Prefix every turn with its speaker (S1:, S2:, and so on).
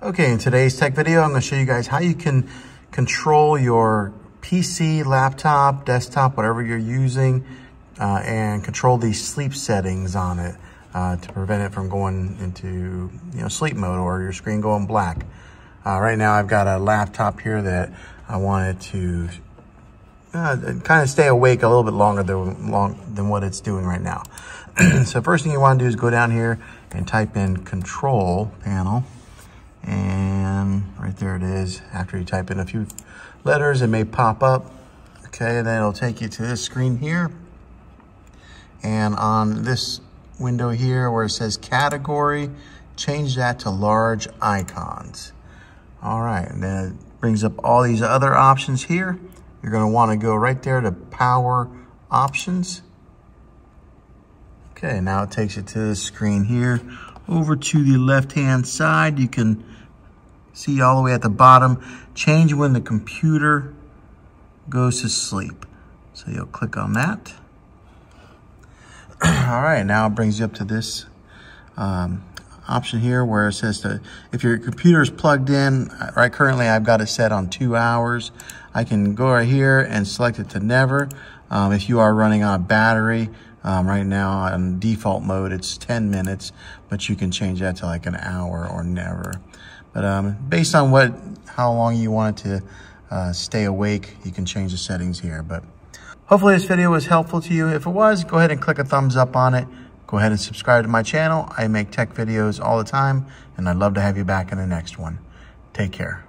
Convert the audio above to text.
S1: Okay, in today's tech video, I'm going to show you guys how you can control your PC, laptop, desktop, whatever you're using, and control these sleep settings on it to prevent it from going into sleep mode or your screen going black. Right now, I've got a laptop here that I wanted to kind of stay awake a little bit longer than what it's doing right now. So first thing you want to do is go down here and type in Control Panel. And right there it is. After you type in a few letters, it may pop up. Okay, and then it'll take you to this screen here. And on this window here where it says Category, change that to Large Icons. All right, and then it brings up all these other options here. You're going to want to go right there to Power Options. Okay, now it takes you to this screen here. Over to the left-hand side, you can see all the way at the bottom, change when the computer goes to sleep. So you'll click on that. All right, now it brings you up to this option here where it says if your computer is plugged in, right currently I've got it set on 2 hours. I can go right here and select it to never. If you are running on a battery, right now on default mode, it's 10 minutes, but you can change that to like an hour or never. But based on how long you want it to stay awake, you can change the settings here. But hopefully this video was helpful to you. If it was, go ahead and click a thumbs up on it. Go ahead and subscribe to my channel. I make tech videos all the time, and I'd love to have you back in the next one. Take care.